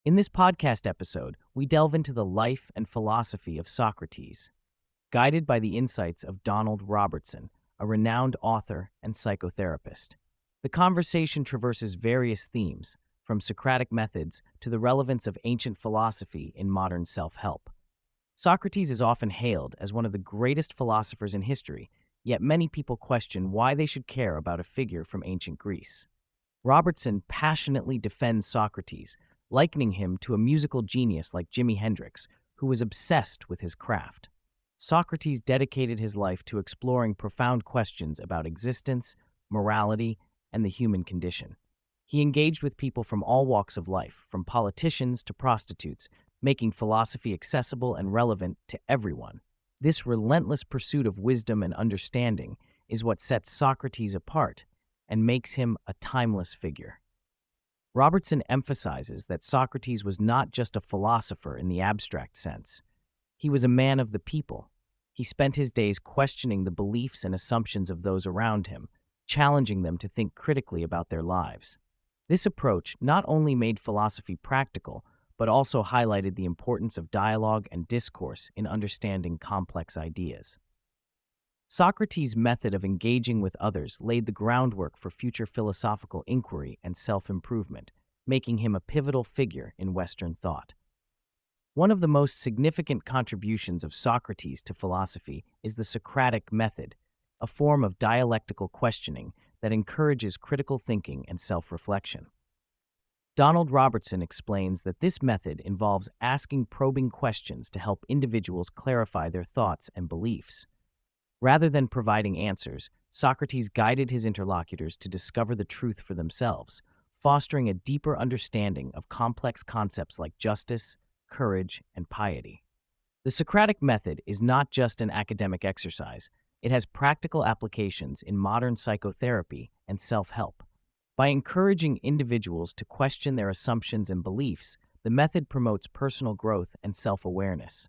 In this podcast episode, we delve into the life and philosophy of Socrates, guided by the insights of Donald Robertson, a renowned author and psychotherapist. The conversation traverses various themes, from Socratic methods to the relevance of ancient philosophy in modern self-help. Socrates is often hailed as one of the greatest philosophers in history, yet many people question why they should care about a figure from ancient Greece. Robertson passionately defends Socrates, likening him to a musical genius like Jimi Hendrix, who was obsessed with his craft. Socrates dedicated his life to exploring profound questions about existence, morality, and the human condition. He engaged with people from all walks of life, from politicians to prostitutes, making philosophy accessible and relevant to everyone. This relentless pursuit of wisdom and understanding is what sets Socrates apart and makes him a timeless figure. Robertson emphasizes that Socrates was not just a philosopher in the abstract sense. He was a man of the people. He spent his days questioning the beliefs and assumptions of those around him, challenging them to think critically about their lives. This approach not only made philosophy practical, but also highlighted the importance of dialogue and discourse in understanding complex ideas. Socrates' method of engaging with others laid the groundwork for future philosophical inquiry and self-improvement, making him a pivotal figure in Western thought. One of the most significant contributions of Socrates to philosophy is the Socratic method, a form of dialectical questioning that encourages critical thinking and self-reflection. Donald Robertson explains that this method involves asking probing questions to help individuals clarify their thoughts and beliefs. Rather than providing answers, Socrates guided his interlocutors to discover the truth for themselves, fostering a deeper understanding of complex concepts like justice, courage, and piety. The Socratic method is not just an academic exercise, it has practical applications in modern psychotherapy and self-help. By encouraging individuals to question their assumptions and beliefs, the method promotes personal growth and self-awareness.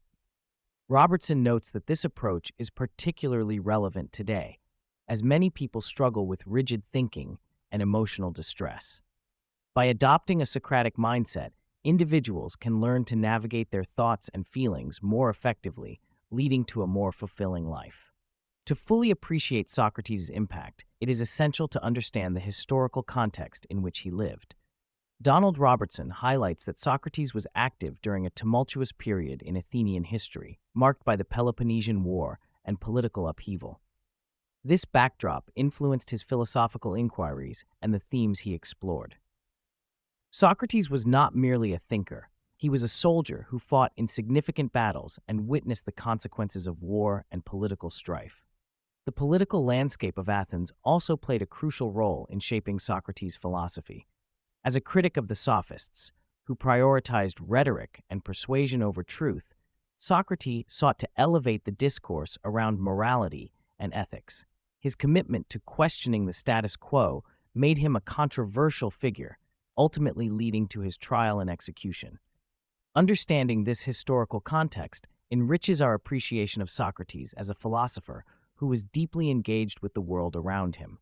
Robertson notes that this approach is particularly relevant today, as many people struggle with rigid thinking and emotional distress. By adopting a Socratic mindset, individuals can learn to navigate their thoughts and feelings more effectively, leading to a more fulfilling life. To fully appreciate Socrates' impact, it is essential to understand the historical context in which he lived. Donald Robertson highlights that Socrates was active during a tumultuous period in Athenian history, marked by the Peloponnesian War and political upheaval. This backdrop influenced his philosophical inquiries and the themes he explored. Socrates was not merely a thinker. He was a soldier who fought in significant battles and witnessed the consequences of war and political strife. The political landscape of Athens also played a crucial role in shaping Socrates' philosophy. As a critic of the Sophists, who prioritized rhetoric and persuasion over truth, Socrates sought to elevate the discourse around morality and ethics. His commitment to questioning the status quo made him a controversial figure, ultimately leading to his trial and execution. Understanding this historical context enriches our appreciation of Socrates as a philosopher who was deeply engaged with the world around him.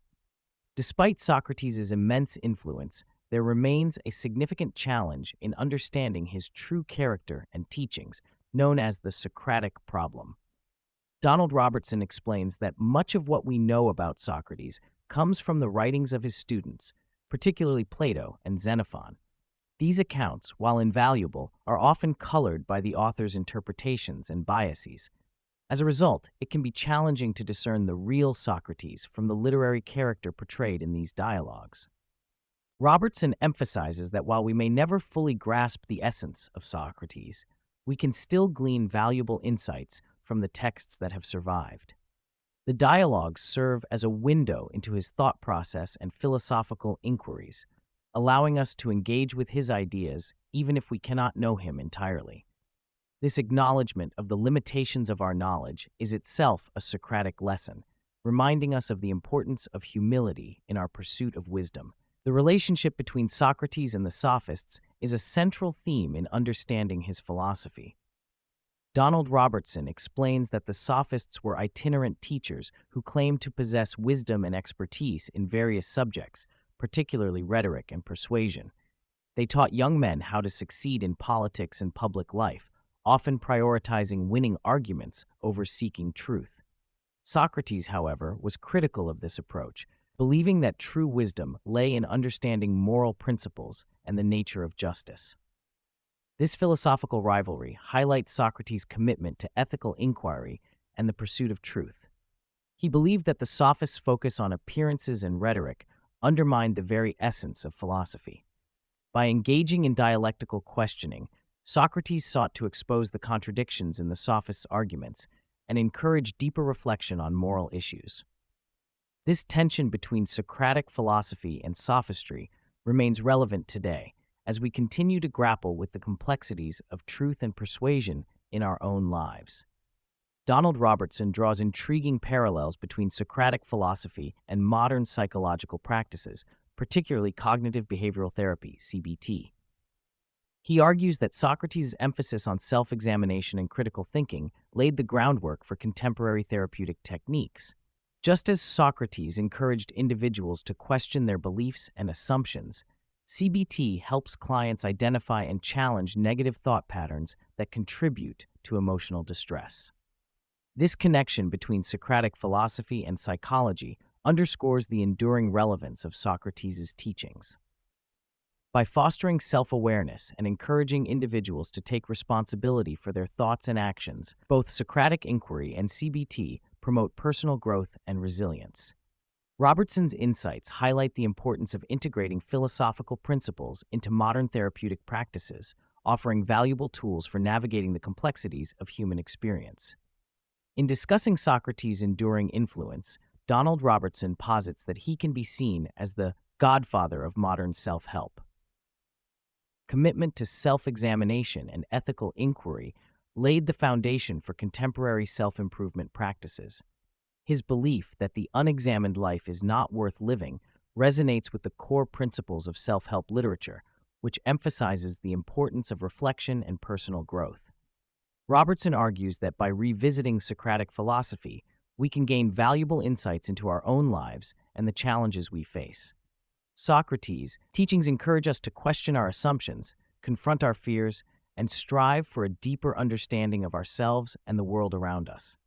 Despite Socrates' immense influence, there remains a significant challenge in understanding his true character and teachings, known as the Socratic problem. Donald Robertson explains that much of what we know about Socrates comes from the writings of his students, particularly Plato and Xenophon. These accounts, while invaluable, are often colored by the author's interpretations and biases. As a result, it can be challenging to discern the real Socrates from the literary character portrayed in these dialogues. Robertson emphasizes that while we may never fully grasp the essence of Socrates, we can still glean valuable insights from the texts that have survived. The dialogues serve as a window into his thought process and philosophical inquiries, allowing us to engage with his ideas even if we cannot know him entirely. This acknowledgement of the limitations of our knowledge is itself a Socratic lesson, reminding us of the importance of humility in our pursuit of wisdom. The relationship between Socrates and the Sophists is a central theme in understanding his philosophy. Donald Robertson explains that the Sophists were itinerant teachers who claimed to possess wisdom and expertise in various subjects, particularly rhetoric and persuasion. They taught young men how to succeed in politics and public life, often prioritizing winning arguments over seeking truth. Socrates, however, was critical of this approach, believing that true wisdom lay in understanding moral principles and the nature of justice. This philosophical rivalry highlights Socrates' commitment to ethical inquiry and the pursuit of truth. He believed that the Sophists' focus on appearances and rhetoric undermined the very essence of philosophy. By engaging in dialectical questioning, Socrates sought to expose the contradictions in the Sophists' arguments and encourage deeper reflection on moral issues. This tension between Socratic philosophy and sophistry remains relevant today as we continue to grapple with the complexities of truth and persuasion in our own lives. Donald Robertson draws intriguing parallels between Socratic philosophy and modern psychological practices, particularly cognitive behavioral therapy, CBT. He argues that Socrates' emphasis on self-examination and critical thinking laid the groundwork for contemporary therapeutic techniques. Just as Socrates encouraged individuals to question their beliefs and assumptions, CBT helps clients identify and challenge negative thought patterns that contribute to emotional distress. This connection between Socratic philosophy and psychology underscores the enduring relevance of Socrates' teachings. By fostering self-awareness and encouraging individuals to take responsibility for their thoughts and actions, both Socratic inquiry and CBT promote personal growth and resilience. Robertson's insights highlight the importance of integrating philosophical principles into modern therapeutic practices, offering valuable tools for navigating the complexities of human experience. In discussing Socrates' enduring influence, Donald Robertson posits that he can be seen as the Godfather of modern self-help. Commitment to self-examination and ethical inquiry laid the foundation for contemporary self-improvement practices. His belief that the unexamined life is not worth living resonates with the core principles of self-help literature, which emphasizes the importance of reflection and personal growth. Robertson argues that by revisiting Socratic philosophy, we can gain valuable insights into our own lives and the challenges we face. Socrates' teachings encourage us to question our assumptions, confront our fears, and strive for a deeper understanding of ourselves and the world around us.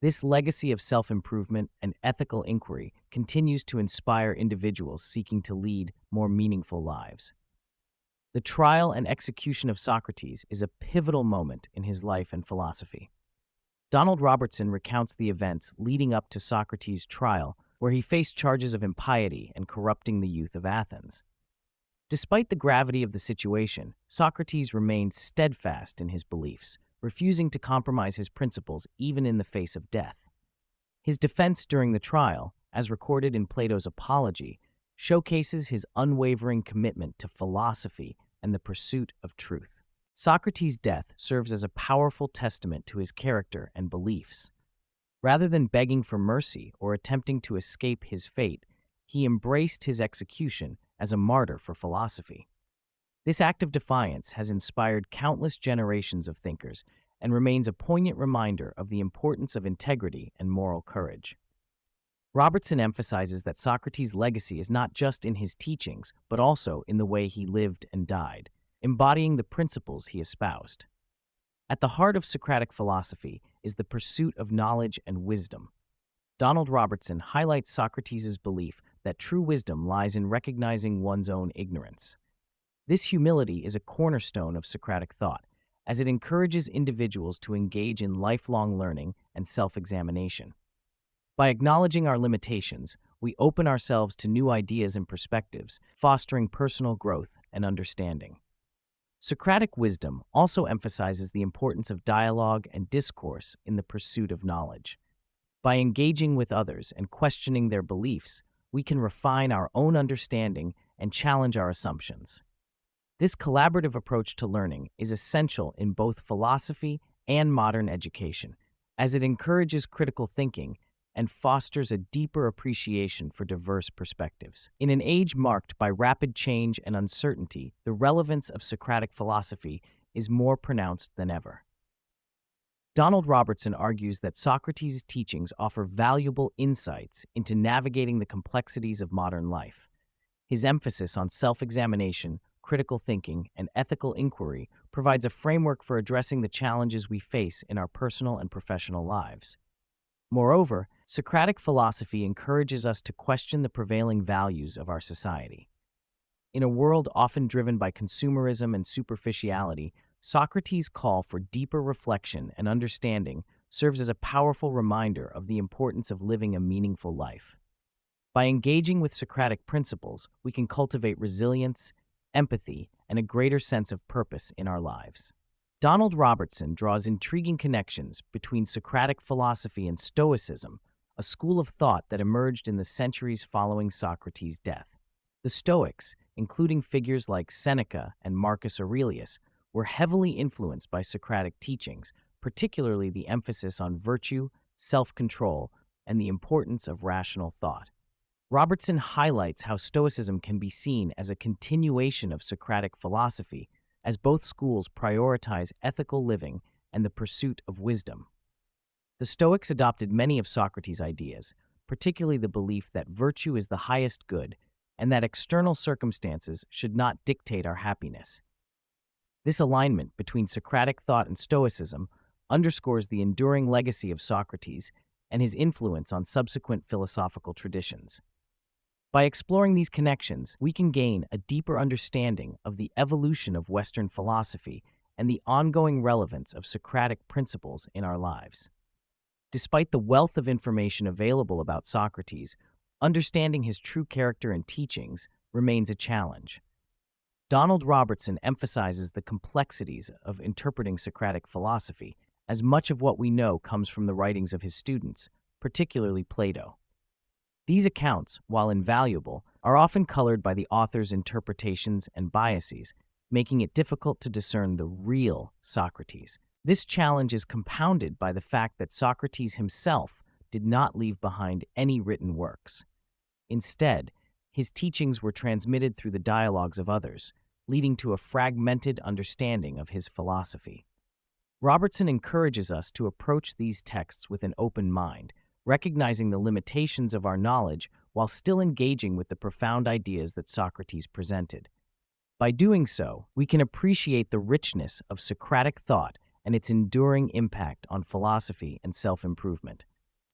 This legacy of self-improvement and ethical inquiry continues to inspire individuals seeking to lead more meaningful lives. The trial and execution of Socrates is a pivotal moment in his life and philosophy. Donald Robertson recounts the events leading up to Socrates' trial, where he faced charges of impiety and corrupting the youth of Athens. Despite the gravity of the situation, Socrates remained steadfast in his beliefs, refusing to compromise his principles even in the face of death. His defense during the trial, as recorded in Plato's Apology, showcases his unwavering commitment to philosophy and the pursuit of truth. Socrates' death serves as a powerful testament to his character and beliefs. Rather than begging for mercy or attempting to escape his fate, he embraced his execution as a martyr for philosophy. This act of defiance has inspired countless generations of thinkers and remains a poignant reminder of the importance of integrity and moral courage. Robertson emphasizes that Socrates' legacy is not just in his teachings, but also in the way he lived and died, embodying the principles he espoused. At the heart of Socratic philosophy is the pursuit of knowledge and wisdom. Donald Robertson highlights Socrates' belief that true wisdom lies in recognizing one's own ignorance. This humility is a cornerstone of Socratic thought, as it encourages individuals to engage in lifelong learning and self-examination. By acknowledging our limitations, we open ourselves to new ideas and perspectives, fostering personal growth and understanding. Socratic wisdom also emphasizes the importance of dialogue and discourse in the pursuit of knowledge. By engaging with others and questioning their beliefs, we can refine our own understanding and challenge our assumptions. This collaborative approach to learning is essential in both philosophy and modern education, as it encourages critical thinking and fosters a deeper appreciation for diverse perspectives. In an age marked by rapid change and uncertainty, the relevance of Socratic philosophy is more pronounced than ever. Donald Robertson argues that Socrates' teachings offer valuable insights into navigating the complexities of modern life. His emphasis on self-examination, critical thinking, and ethical inquiry, provides a framework for addressing the challenges we face in our personal and professional lives. Moreover, Socratic philosophy encourages us to question the prevailing values of our society. In a world often driven by consumerism and superficiality, Socrates' call for deeper reflection and understanding serves as a powerful reminder of the importance of living a meaningful life. By engaging with Socratic principles, we can cultivate resilience, empathy, and a greater sense of purpose in our lives. Donald Robertson draws intriguing connections between Socratic philosophy and Stoicism, a school of thought that emerged in the centuries following Socrates' death. The Stoics, including figures like Seneca and Marcus Aurelius, were heavily influenced by Socratic teachings, particularly the emphasis on virtue, self-control, and the importance of rational thought. Robertson highlights how Stoicism can be seen as a continuation of Socratic philosophy, as both schools prioritize ethical living and the pursuit of wisdom. The Stoics adopted many of Socrates' ideas, particularly the belief that virtue is the highest good and that external circumstances should not dictate our happiness. This alignment between Socratic thought and Stoicism underscores the enduring legacy of Socrates and his influence on subsequent philosophical traditions. By exploring these connections, we can gain a deeper understanding of the evolution of Western philosophy and the ongoing relevance of Socratic principles in our lives. Despite the wealth of information available about Socrates, understanding his true character and teachings remains a challenge. Donald Robertson emphasizes the complexities of interpreting Socratic philosophy, as much of what we know comes from the writings of his students, particularly Plato. These accounts, while invaluable, are often colored by the author's interpretations and biases, making it difficult to discern the real Socrates. This challenge is compounded by the fact that Socrates himself did not leave behind any written works. Instead, his teachings were transmitted through the dialogues of others, leading to a fragmented understanding of his philosophy. Robertson encourages us to approach these texts with an open mind, recognizing the limitations of our knowledge while still engaging with the profound ideas that Socrates presented. By doing so, we can appreciate the richness of Socratic thought and its enduring impact on philosophy and self-improvement.